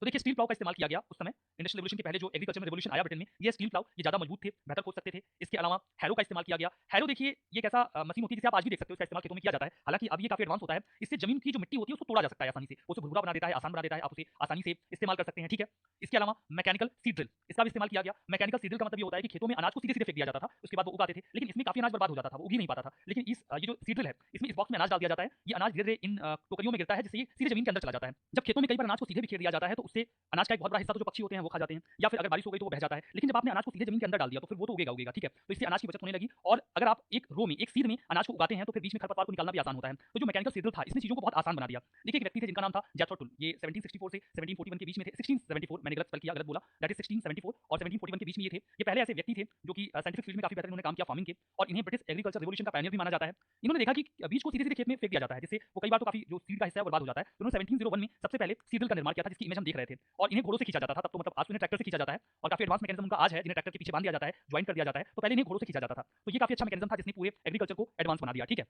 [SPEAKER 1] तो देखिए, स्टील प्लाउ का इस्तेमाल किया गया उस समय इंडस्ट्रियल रिवोल्यूशन के पहले। जो एग्रीकल्चर में रिवोल्यूशन आया ब्रिटेन में, ये स्टील प्लाउ ये ज्यादा मजबूत थे, बेहतर खोद सकते थे। इसके अलावा हैरो का इस्तेमाल किया गया। हैरो देखिए ये एक ऐसा मशीन होती है जिसे आप आज भी देख सकते हो, इसका इस्तेमाल खेतों में किया जाता है। हालांकि अब ये काफी एडवांस होता है, इससे जमीन की जो मिट्टी होती है उसको तोड़ा जा सकता है आसानी से, उसे भुरभुरा बना देता है, आसान बना देता है, आप उसे आसानी से इस्तेमाल कर सकते हैं, ठीक है। इसके अलावा मैकेनिकल सीड ड्रिल, इसका भी इस्तेमाल किया गया। मैकेनिकल सीड ड्रिल का मतलब ये होता है कि खेतों में अनाज को सीधे सीधे फेंक दिया जाता था, उसके बाद वो उगाते थे, लेकिन इसमें काफी अनाज बर्बाद हो जाता था, वो उग ही नहीं पाता था। लेकिन इस ये जो सीड ड्रिल है, इसमें इस बॉक्स में अनाज डाल दिया जाता है, ये अनाज धीरे धीरे इन टोकरियों में गिरता है, जिससे ये सीधे जमीन के अंदर चला जाता है। जब खेतों में कई बार अनाज को सीधे बिखेर दिया जाता है, तो उससे अनाज का एक बहुत बड़ा हिस्सा तो जो पक्षी होते हैं वो खा जाते हैं, या फिर अगर बारिश हो गई तो वो बह जाता है। लेकिन जब आपने अनाज को सीधे जमीन के अंदर डाल दिया तो फिर वो तो उगेगा उगेगा, ठीक है। तो इससे अनाज की बचत होने लगी, और अगर आप एक रो में, एक सीड में अनाज को उगाते हैं तो फिर बीच में खरपतवार को निकालना भी आसान होता है। तो जो मैकेनिकल सीड ड्रिल था, इसने चीजों को बहुत आसान बना दिया। देखिए, एक व्यक्ति थे जिनका नाम था जैथरो टुल, ये 1764 से 1741 के बीच में थे। 1674, मैंने गलत स्पेल किया, गलत बोला, दैट इज 1674 और 1741 के बीच में ये थे। ये पहले ऐसे व्यक्ति थे जो कि साइंटिफिक फील्ड में काफी बेहतर इन्होंने काम किया फार्मिंग के, और इन्हें ब्रिटिश एग्रीकल्चर रिवोल्यूशन का पायनियर भी माना जाता है। इन्होंने देखा कि बीज को सीधे सीधे खेत में फेंक दिया जाता है, जिससे वो कई बार तो काफी जो सीड का हिस्सा है वो बर्बाद हो जाता है। तो उन्होंने 1701 में सबसे पहले सीड ड्रिल का निर्माण किया था, जिसकी इमेज हम देख रहे थे, और इन्हें घोड़ों से खींचा जाता था। तब तो मतलब आज तो इन्हें ट्रैक्टर से खींचा जाता है, और काफी एडवांस मैकेनिज्म उनका आज है, जिन्हें ट्रैक्टर के पीछे बांध दिया जाता है, ज्वाइन कर दिया जाता है। तो पहले इन्हें घोड़ों से खींचा जाता था, तो ये काफी अच्छा मैकेनिज्म था जिसने पूरे एग्रीकल्चर को एडवांस बना दिया, ठीक है।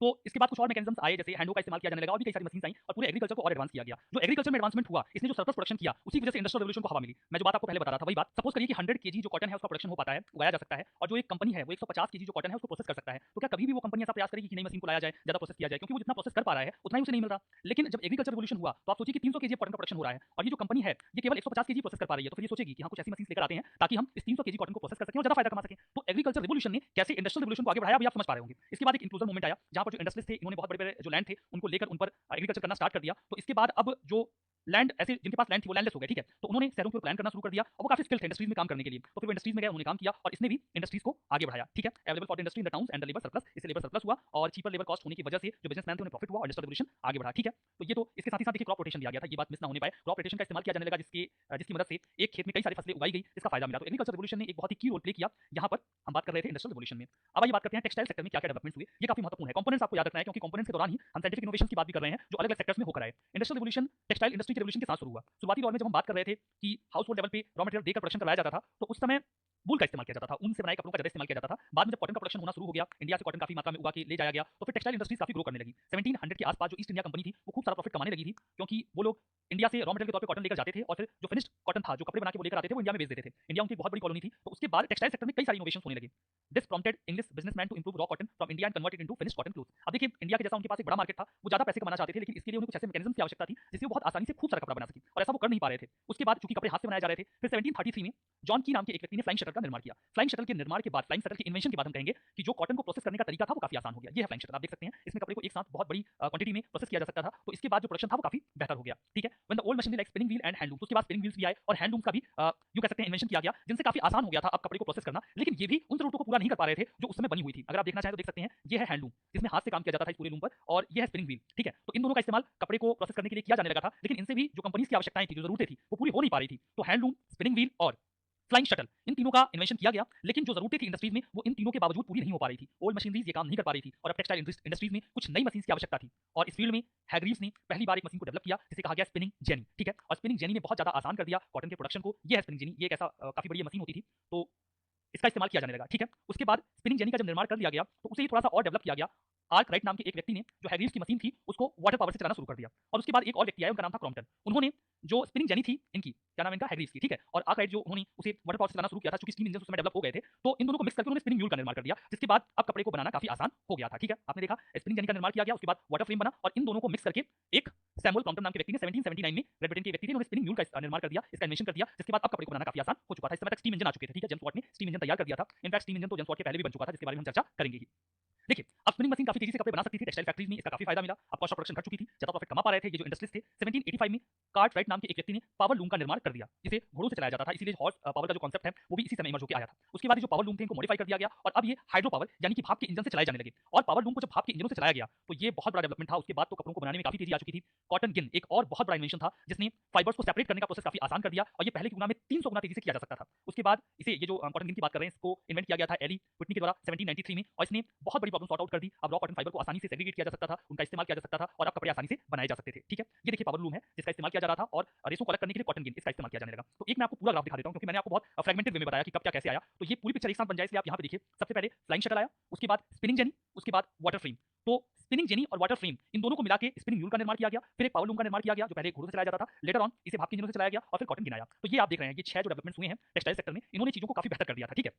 [SPEAKER 1] तो इसके बाद कुछ और मैकेनिज्म्स आए, जैसे हैंडो का इस्तेमाल किया जाने लगा, और भी कई सारी मशीन्स आई और पूरे एग्रीकल्चर को और एडवांस किया गया। जो एग्रीकल्चर में एडवांसमेंट हुआ, इसने जो सरप्लस प्रोडक्शन किया, उसी वजह से इंडस्ट्रियल रिवोल्यूशन को हवा मिली। मैं जो बात आपको पहले बता रहा था वही बात। सपोज करिए कि 100 केजी जो कॉटन है उसका प्रोडक्शन हो पाता है, उगाया जा सकता है, और जो एक कंपनी है वो 150 केजी जो कॉटन है उसको प्रोसेस कर सकता है। तो क्या कभी भी वो कंपनी ऐसा प्रयास करेगी कि नई मशीन को लाया जाए, ज्यादा प्रोसेस किया जाए, क्योंकि वो जितना प्रोसेस कर पा रहा है उतना ही उसे नहीं मिल रहा। लेकिन जब एग्रीकल्चर रिवोल्यूशन हुआ तो आप सोचिए कि 300 केजी कॉटन का प्रोडक्शन हो रहा है, और ये जो कंपनी है ये केवल 150 केजी प्रोसेस कर पा रही है। तो फिर ये सोचेगी कि हाँ, कुछ ऐसी मशीन लेकर आते हैं ताकि हम इस 300 केजी कॉटन को प्रोसेस कर सकें और ज्यादा फायदा कमा सकें। तो एग्रीकल्चर रिवोल्यूशन ने कैसे इंडस्ट्रियल रिवोल्यूशन को आगे बढ़ाया, अभी आप समझ पा रहे होंगे। इसके बाद एक इंक्लूजन मूवमेंट आया, जहां पर जो इंडस्ट्रीज थे इन्होंने बहुत बड़े बड़े जो लैंड थे उनको लेकर उन पर एग्रीकल्चर करना स्टार्ट कर दिया। तो इसके बाद अब जो लैंड ऐसे जिनके पास लैंड थी वो लैंडलेस हो गए, ठीक है, तो उन्होंने शहरों के ऊपर प्लान करना शुरू कर दिया और वो काफी स्किल थे इंडस्ट्रीज में काम करने के लिए, तो फिर वो इंडस्ट्रीज में गए, उन्होंने काम किया और इसने भी इंडस्ट्रीज को आगे बढ़ाया, ठीक है, available for the industry in the towns and the labour surplus, इससे लेबर सरप्लस हुआ और चीपर लेबर कॉस्ट होने की वजह से जो बिजनेसमैन थे उन्हें प्रॉफिट हुआ और इंडस्ट्रियल रेवोल्यूशन आगे बढ़ा, ठीक है, तो ये तो इसके साथ ही देखिए क्रॉप रोटेशन भी आ गया था, ये बात मिस ना होने पाए, क्रॉप रोटेशन का इस्तेमाल किया जाने लगा जिसकी मदद से एक खेत में कई सारी फसलें उगाई गई, इसका फायदा मिला, तो एग्रीकल्चर रेवोल्यूशन ने एक बहुत ही की रोल प्ले किया, यहाँ पर हम बात कर रहे थे इंडस्ट्रियल रेवोल्यूशन में। अब आइए बात करते हैं टेक्सटाइल सेक्टर में क्या-क्या डेवलपमेंट्स हुए, ये काफी महत्वपूर्ण है, कंपोनेंट्स आपको याद रखना है क्योंकि कंपोनेंट्स के दौरान ही हम साइंटिफिक इनोवेशन की बात भी कर रहे हैं जो अलग-अलग सेक्टर्स में होकर आए। इंडस्ट्रियल रेवोल्यूशन टेक्सटाइल इंडस्ट्री के रेवोल्यूशन के साथ शुरू हुआ। शुरुआती दौर में जब हम बात कर रहे थे कि हाउस होल्ड लेवल पे रॉ मटेरियल देकर प्रोडक्शन करवाया जाता था, तो उस समय वूल का इस्तेमाल किया जाता था, ऊन से बनाए कपड़ों का ज्यादा इस्तेमाल किया जाता था। बाद में जब कॉटन का प्रोडक्शन होना शुरू हो गया, इंडिया से कॉटन काफी मात्रा में उगा के ले जाया गया, तो फिर टेक्सटाइल इंडस्ट्रीज काफी ग्रो करने लगी। 1700 के आसपास जो ईस्ट इंडिया कंपनी थी, वो खूब सारा प्रॉफिट कमाने लगी थी, क्योंकि वो लोग इंडिया से रॉ मटेरियल के तौर पे कॉटन लेकर जाते थे और फिर जो फिनिश्ड कॉटन था, जो कपड़े बना के वो लेकर आते थे, वो इंडिया में बेच देते थे। इंडिया उनकी बहुत बड़ी कॉलोनी थी, तो उसके बाद टेक्सटाइल सेक्टर में कई सारी इनोवेशंस होने लगे। This prompted English businessman to improve raw cotton from India and convert it into finished cotton clothes. अब देखिए इंडिया के जैसा उनके पास एक बड़ा मार्केट था, वो ज्यादा पैसे कमाना चाहते थे, लेकिन इसके लिए उन्हें कुछ ऐसे मैकेनिज्म की आवश्यकता थी जिससे वो बहुत आसानी से खूब सारा कपड़ा बना सके और ऐसा वो कर नहीं पा रहे थे। उसके बाद चूंकि कपड़े हाथ से बनाए जा रहे थे, फिर 1733 में जॉन की नाम के एक व्यक्ति ने फ्लाइंग शटल का निर्माण किया। फ्लाइंग शटल के निर्माण के बाद, फ्लाइंग शटल की इन्वेंशन के बाद हम कहेंगे कि जो कॉटन को प्रोसेस करने का तरीका था वो काफी आसान हो गया। ये है फ्लाइंग शटल, आप देख सकते हैं इसमें कपड़े को एक साथ बहुत बड़ी क्वांटिटी में प्रोसेस किया जा सकता था, तो इसके बाद जो प्रोडक्शन था वो काफी बेहतर हो गया, ठीक है। When the old machinery like spinning wheel and handloom, उसके बाद स्पिनिंग व्हील्स भी आए और हैंडलूम्स का भी यूं कह सकते हैं इन्वेंशन किया गया, जिनसे काफी आसान हो गया था अब कपड़े को प्रोसेस करना, लेकिन ये भी उन जरूरतों को पूरा नहीं कर पा रहे थे जो उस समय बनी हुई थी। अगर आप देखना चाहें तो देख सकते हैं ये है हैंडलूम, जिसमें हाथ से काम किया जाता था इस पूरे लूम पर, और ये है स्पिनिंग व्हील, ठीक है, तो इन दोनों का इस्तेमाल कपड़े को प्रोसेस करने के लिए किया जाने लगा था, लेकिन इनसे भी जो कंपनीज की आवश्यकताएं थी, जो जरूरतें थी, वो पूरी हो नहीं पा रही थी, तो हैंडलूम, स्पिनिंग व्हील और फ्लाइंग शटल, इन तीनों का इन्वेंशन किया गया, लेकिन जो जरूरतें थी इंडस्ट्रीज में वो इन तीनों के बावजूद पूरी नहीं हो पा रही थी। ओल्ड मशीनरीज ये काम नहीं कर पा रही थी और अब टेक्सटाइल इंडस्ट्रीज में कुछ नई मशीन्स की आवश्यकता थी, और इस फील्ड में हैग्रीव्स ने पहली बार एक मशीन को डेवलप किया जिसे कहा गया स्पिनिंग जेनी, ठीक है, और स्पिनिंग जेनी ने बहुत ज्यादा आसान कर दिया कॉटन के प्रोडक्शन को। ये है स्पिनिंग जेनी, ये एक ऐसा काफी बड़ी मशीन होती थी, तो इसका इस्तेमाल किया जाने लगा, ठीक है। उसके बाद स्पिनिंग जेनी का जब निर्माण कर लिया गया, तो उसे थोड़ा सा और डेवलप किया गया। आर्क राइट नाम के एक व्यक्ति ने जो हैग्रीव्स की मशीन थी उसको वाटर पावर से चलाना शुरू कर दिया, और उसके बाद एक और व्यक्ति आया, उनका नाम था क्रॉम्पटन। उन्होंने जो स्पिनिंग जेनी थी इनकी, क्या नाम है इनका, हैग्रीव्स की, ठीक है, और आर्क राइट जो उन्होंने उसे वाटर पावर से चलाना शुरू किया था, चूंकि स्टीम इंजन उस समय डेवलप हो गए थे, तो इन दोनों को मिक्स करके उन्होंने स्पिनिंग म्यूल का निर्माण कर दिया, जिसके बाद अब कपड़े को बनाना काफी आसान हो गया था, ठीक है। आपने देखा स्पिनिंग जेनी का निर्माण किया गया, उसके बाद वाटर फ्रेम बना, और इन दोनों को मिक्स करके एक सैमुअल क्रॉम्पटन नाम के व्यक्ति ने 1779 में ग्रेट ब्रिटेन के व्यक्ति थे, उन्होंने स्पिनिंग म्यूल का निर्माण कर दिया, इसका इन्वेंशन कर दिया, जिसके बाद अब कपड़े को बनाना काफी आसान हो चुका था। इस समय तक स्टीम इंजन आ चुके थे, ठीक है, जेम्स वॉट ने स्टीम इंजन तैयार कर दिया था। इनफैक्ट स्टीम इंजन तो जेम्स वॉट के पहले भी बन चुका था, जिसके बारे में हम चर्चा करेंगे ही। देखिए अब स्पिनिंग मशीन काफी तेजी से कपड़े बना सकती थी, टेक्सटाइल फैक्ट्रीज में इसका काफी फायदा मिला, अब कॉस्ट ऑफ प्रोडक्शन घट चुकी थी, ज्यादा प्रॉफिट कमा पा रहे थे ये जो इंडस्ट्रीज थे। 1785 में कार्ट राइट नाम के एक व्यक्ति ने पावर लूम का निर्माण कर दिया, जिसे घोड़ों से चलाया जाता था, इसीलिए हॉर्स पावर का जो कॉन्सेप्ट है वो भी इसी समय इमर्ज होकर आया था। उसके बाद जो पावर लूम थे इनको मॉडिफाई कर दिया गया, और अब ये हाइड्रो पावर यानी कि भाप के इंजन से चलाए जाने लगे, और पावर लूम को जब भाप के इंजनों से चलाया गया तो ये बहुत बड़ा डेवलपमेंट था। उसके बाद तो कपड़ों को बनाने में काफी तेजी आ चुकी थी। कॉटन गिन एक और बहुत बड़ा इन्वेंशन था, जिसने फाइबर्स को सेपरेट करने का प्रोसेस काफी आसान कर दिया, और ये पहले की तुलना में 300 गुना तेजी से किया जा सकता था। उसके बाद इसे, ये जो कॉटन गिन की बात कर रहे हैं, इसको इन्वेंट किया गया था एली व्हिटनी के द्वारा 1793 में, और इसने बहुत बड़ी प्रॉब्लम सॉर्ट आउट कर दी। अब रॉ कॉटन फाइबर को आसानी से सेग्रीगेट किया जा सकता था, उनका इस्तेमाल किया जा सकता था, और अब कपड़े आसानी से बनाए जा सकते थे, ठीक है। ये देखिए पावर लूम है जिसका इस्तेमाल किया जा रहा था, और रेसों को अलग करने के लिए कॉटन गिन इसका इस्तेमाल किया जाने लगा। तो एक मैं आपको पूरा ग्राफ दिखा देता हूं, क्योंकि मैंने आपको बहुत फ्रेगमेंटेड वे में बताया कि कब क्या कैसे आया, तो ये पूरी पिक्चर एक साथ बन जाए, इसलिए आप यहां पे देखिए। सबसे पहले फ्लाइंग शटल आया, उसके बाद स्पिनिंग जेनी, उसके बाद वाटर फ्रेम। तो स्पिनिंग जेनी और वाटर फ्रेम इन दोनों को मिला के स्पिनिंग म्यूल का निर्माण किया गया, फिर एक पावर लूम का निर्माण किया गया जो पहले घोड़ों से चलाया जाता था, लेटर ऑन इसे भाप के इंजनों से चलाया गया, और फिर कॉटन गिन आया। तो ये आप देख रहे हैं, ये 6 जो डेवलपमेंट्स हुए हैं टेक्सटाइल सेक्टर में, इन्होंने चीजों को काफी बेहतर कर दिया था, ठीक है।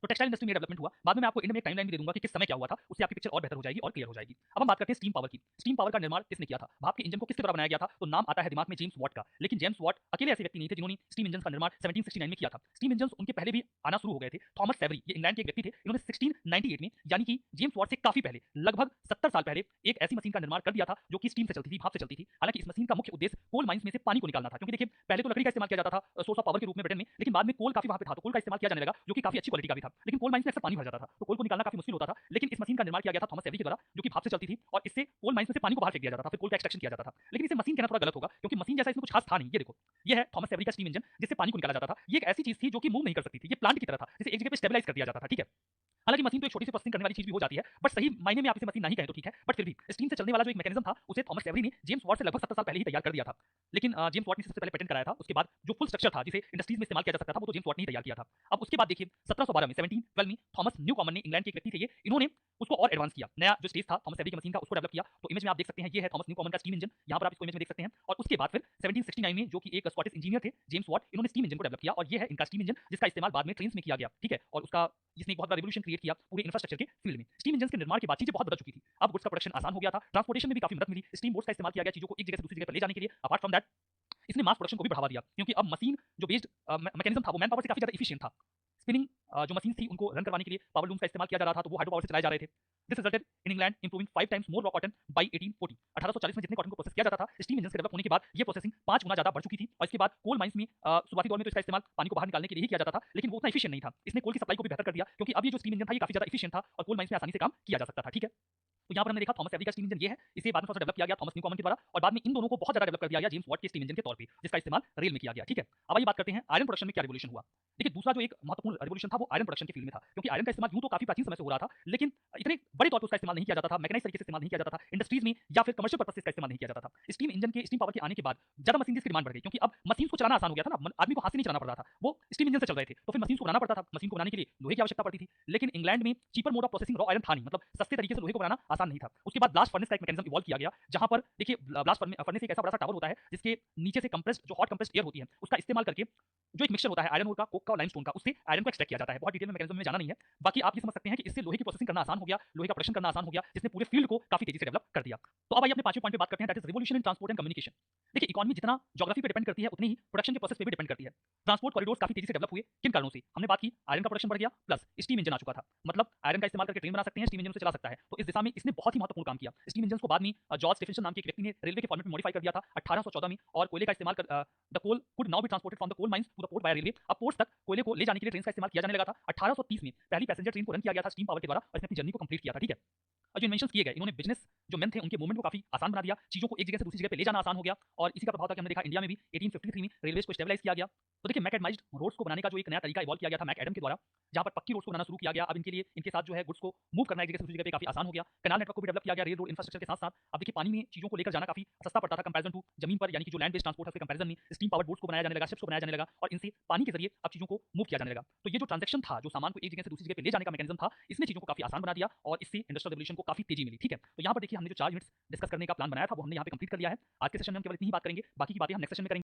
[SPEAKER 1] तो टेक्सटाइल इंडस्ट्री में डेवलपमेंट हुआ, बाद में मैं आपको एंड में एक टाइमलाइन भी दे दूंगा कि किस समय क्या हुआ था, उससे आपकी पिक्चर और बेहतर हो जाएगी और क्लियर हो जाएगी। अब हम बात करते हैं स्टीम पावर की। स्टीम पावर का निर्माण किसने किया था, भाप के इंजन को किसके द्वारा बनाया गया था, तो नाम आता है दिमाग में जेम्स वॉट का, लेकिन जेम्स वॉट अकेले ऐसे व्यक्ति नहीं थे जिन्होंने स्टीम इंजन का निर्माण 1769 में किया था। स्टीम इंजन उनके पहले भी आना शुरू हो गए थे। थॉमस सेवरी, ये इंग्लैंड के एक व्यक्ति थे, इन्होंने 1698 में, यानी कि जेम्स वॉट से काफी पहले, लगभग 70 साल पहले, एक ऐसी मशीन का निर्माण कर दिया था जो कि स्टीम से चलती थी, भाप से चलती थी। हालांकि इस मशीन का मुख्य उद्देश्य कोल माइंस में से पानी को निकालना था, क्योंकि देखिए पहले तो लकड़ी का इस्तेमाल किया जाता था सोर्स ऑफ पावर के रूप में ब्रिटेन में, लेकिन बाद में कोल काफी वहां पे था, तो कोल का इस्तेमाल किया जाने लगा, जो कि काफी अच्छी क्वालिटी का भी था, लेकिन कोल माइंस में अक्सर पानी भर जाता था, तो कोल को निकालना काफी मुश्किल होता था। लेकिन इस मशीन का निर्माण किया गया था थॉमस सेवरी के द्वारा, जो कि भाप से चलती थी, और इससे कोल माइंस में से पानी को बाहर फेंक दिया जाता था, फिर कोल का एक्सट्रैक्शन किया जाता था। लेकिन इसे मशीन कहना थोड़ा गलत होगा, क्योंकि मशीन जैसा इसमें कुछ खास था नहीं। ये देखो, ये है थॉमस सेवरी का स्टीम इंजन, जिससे पानी को निकाला जाता था। ये एक ऐसी चीज थी जो कि मूव नहीं कर सकती थी, ये प्लांट की तरह था, जिसे एक जगह पे स्टेबलाइज कर दिया जाता था, ठीक है। हालांकि मशीन तो एक छोटी सी प्रोसेसिंग करने वाली चीज भी हो जाती है, बट सही मायने में आप इसे मशीन नहीं कहें तो ठीक है, बट फिर भी स्टीम से चलने वाला जो एक मैकेनिज्म था, उसे थॉमस सेवरी ने जेम्स वॉट से लगभग 70 साल पहले ही तैयार कर दिया था। लेकिन जेम्स वॉट ने सबसे पहले पेटेंट कराया था। उसके बाद जो फुल स्ट्रक्चर था जिसे इंडस्ट्रीज में इस्तेमाल किया जा सकता था, वो तो जेम्स वॉट ने ही तैयार किया था। अब उसके बाद देखिए 1712 में 1712 में थॉमस न्यू कॉमन ने, इंग्लैंड के एक व्यक्ति थे ये, इन्होंने उसको और एडवांस किया, नया जो स्टेज था थॉमस सेवरी की मशीन का उसको डेवलप किया। तो इमेज में आप देख सकते हैं, ये है थॉमस न्यू कॉमन का स्टीम इंजन, यहाँ पर आप इसको इमेज में देख सकते हैं। और उसके बाद फिर 1769 में, जो कि एक स्कॉटिश इंजीनियर थे जेम्स वॉट, इन्होंने स्टीम इंजन को डेवलप किया, और ये है इनका स्टीम इंजन, जिसका इस्तेमाल बाद में ट्रेन्स में किया गया, ठीक है। और उसका इसने एक बहुत बड़ा रिवॉल्यूशन क्रिएट किया पूरे इंफ्रास्ट्रक्चर के फील्ड में। स्टीम इंजन के निर्माण के बाद चीजें बहुत बदल चुकी थी, अब गुड्स का प्रोडक्शन आसान हो गया था, ट्रांसपोर्टेशन में भी काफी मदद मिली, स्टीम बोट्स का इस्तेमाल किया गया चीजों को एक जगह से दूसरी जगह पर ले जाने के लिए। अपार्ट फ्रॉम दैट इसने मास प्रोडक्शन को भी बढ़ावा दिया, क्योंकि अब मशीन जो बेस्ड मैकेनिज्म था वो मैन पावर से काफी ज्यादा एफिशिएंट था। स्पिनिंग जो मशीन थी उनको रन करवाने के लिए पावर लूम्स का इस्तेमाल किया जा रहा था, तो वो हाइड्रो पावर से चलाए जा रहे थे। This resulted in England improving 5 times more raw cotton bye 1840। 1840 में जितने कॉटन को प्रोसेस किया जाता था, स्टीम इंजन के डेवलप होने के बाद ये प्रोसेसिंग 5 गुना ज्यादा बढ़ चुकी थी। और इसके बाद कोल माइंस में शुरुआती दौर में तो इसका इस्तेमाल पानी को बाहर निकालने के लिए ही किया जाता था, लेकिन वो उतना एफिशिएंट नहीं था। इसने कोल की सप्लाई को भी बेहतर कर दिया, क्योंकि अब ये जो स्टीम इंजन था ये काफी ज्यादा एफिशिएंट था और कोल माइंस में आसानी से काम किया जा सकता था। ठीक है, तो यहाँ पर हमने देखा थॉमस एवरी का स्टीम इंजन ये है, इसे बाद में थोड़ा डेवलप किया गया थॉमस न्यूकॉमन के द्वारा, और बाद में इन दोनों को बहुत ज्यादा डेवलप कर दिया गया जेम्स वाट के स्टीम इंजन के तौर पे, जिसका इस्तेमाल रेल में किया गया। ठीक है, अब आइए बात करते हैं आयरन प्रोडक्शन में क्या रिवोल्यूशन हुआ। देखिए, दूसरा जो एक महत्वपूर्ण रिवोल्यूशन था वो आयरन प्रोडक्शन की फील्ड में था, क्योंकि आयरन का इस्तेमाल यूं तो काफी प्राचीन समय से हो रहा था, लेकिन इतने बड़े तौर पर उसका इस्तेमाल नहीं किया जाता था, मैकेनाइज तरीके से इस्तेमाल नहीं किया जाता था इंडस्ट्रीज में या फिर कमर्शियल पर्पस से इसका इस्तेमाल नहीं किया जाता था। स्टीम इंजन के स्टीम पावर के आने के बाद ज्यादा मशीनरीज की डिमांड बढ़ गई, क्योंकि अब मशीन को चलाना आसान हो गया था ना, आदमी को हाथ से नहीं चलाना पड़ रहा था, वो स्टीम इंजन से चल रहे थे, तो फिर मशीन को बनाना पड़ता था। मशीन को बनाने के लिए लोहे की आवश्यकता पड़ती थी, लेकिन इंग्लैंड में cheaper mode of processing raw iron था नहीं, मतलब सस्ते तरीके से लोहे को बनाना आसान नहीं था। उसके बाद ब्लास्ट फर्नेस का एक मैकेनिज्म इवॉल्व किया गया, जहां पर देखिए ब्लास्ट फर्नेस एक ऐसा बड़ा सा टावर होता है जिसके नीचे से कंप्रेस्ड जो हॉट कंप्रेस्ड एयर होती है उसका इस्तेमाल करके जो एक मिक्सचर होता है आयरन ओर का, कोक का और लाइमस्टोन का, उससे आयरन को एक्सट्रैक्ट किया जाता है। बहुत डिटेल में मैकेनिज्म में जाना नहीं है, बाकी आप ये समझ सकते हैं कि इससे लोहे की प्रोसेसिंग करना आसान हो गया, लोहे का प्रोडक्शन करना आसान हो गया, जिसने पूरे फील्ड को काफी तेजी से डेवलप कर दिया। तो अब आइए अपने पांचवें पॉइंट पे बात करते हैं, that is revolution in transport and communication. देखिए, इकोनॉमी जितना ज्योग्राफी पे डिपेंड करती है उतनी ही प्रोडक्शन के प्रोसेस पे भी डिपेंड करती है। ट्रांसपोर्ट कॉरिडोर्स काफी तेजी से डेवलप हुए, किन कारणों से? हमने बात की आयरन का प्रोडक्शन बढ़ गया, प्लस स्टीम इंजन आ चुका था, मतलब आयरन का इस्तेमाल करके ट्रेन बना सकते हैं, स्टीम इंजन से चला सकता है, तो इस दिशा में इसने बहुत ही महत्वपूर्ण काम किया। स्टीम इंजन को बाद में जॉर्ज स्टीफेंसन नाम के एक व्यक्ति ने रेलवे के फॉर्मेट में मॉडिफाई कर दिया था 1814 में, और कोयले का इस्तेमाल कर the coal could now be transported from the coal mines to the port by railway. अब पोर्ट्स तक कोयले को ले जाने के लिए ट्रेन का इस्तेमाल किया जाने लगा था। 1830 में पहली पैसेंजर ट्रेन को रन किया गया था स्टीम पावर के द्वारा, और इसने अपनी जर्नी को कंप्लीट किया था। ठीक है, और जो इन्वेंशंस किए गए, इन्होंने बिजनेस जो मेन थे उनके मूवमेंट को काफी आसान बना दिया, चीजों को एक जगह से दूसरी जगह पे ले जाना आसान हो गया, और इसी का प्रभाव था कि हमने देखा इंडिया में भी 1853 में रेलवेज को स्टेबलाइज किया गया। तो देखिए, मैकेडमाइज्ड रोड्स को बनाने का जो एक नया तरीका इवॉल्व किया गया था मैक एडम के द्वारा, जहां पर पक्की रोड्स को बनाना शुरू किया गया। अब इनके लिए इनके साथ जो है गुड्स को मूव करना एक जगह से दूसरी जगह पे काफी आसान हो गया। कैनाल नेटवर्क को भी डेवलप किया गया रेल रोड इंफ्रास्ट्रक्चर के साथ साथ। अब देखिए, पानी में चीजों को लेकर जाना काफी सस्ता पड़ता था कंपैरिजन टू जमीन पर, यानी कि जो लैंड बेस्ड ट्रांसपोर्ट है उसके कंपैरिजन में स्टीम पावर्ड बोट्स को बनाया जाने लगा, शिप्स को बनाया जाने लगा, और इनसे पानी के जरिए अब चीजों को मूव किया जाने लगा। तो ये जो ट्रांजैक्शन था, जो सामान को एक जगह से दूसरी जगह पे ले जाने का मैकेनिज्म था, इसने चीजों को काफी आसान बना दिया, और इससे इंडस्ट्रियल रेवोल्यूशन को काफी तेजी मिली। ठीक है, तो यहाँ पर देखिए हमने जो 4 यूनिट्स डिस्कस करने का प्लान बनाया था वो हमने यहाँ पे कंप्लीट कर लिया है। आज के सेशन में हम केवल इतनी ही बात करेंगे, बाकी की बातें हम नेक्स्ट सेशन में करेंगे।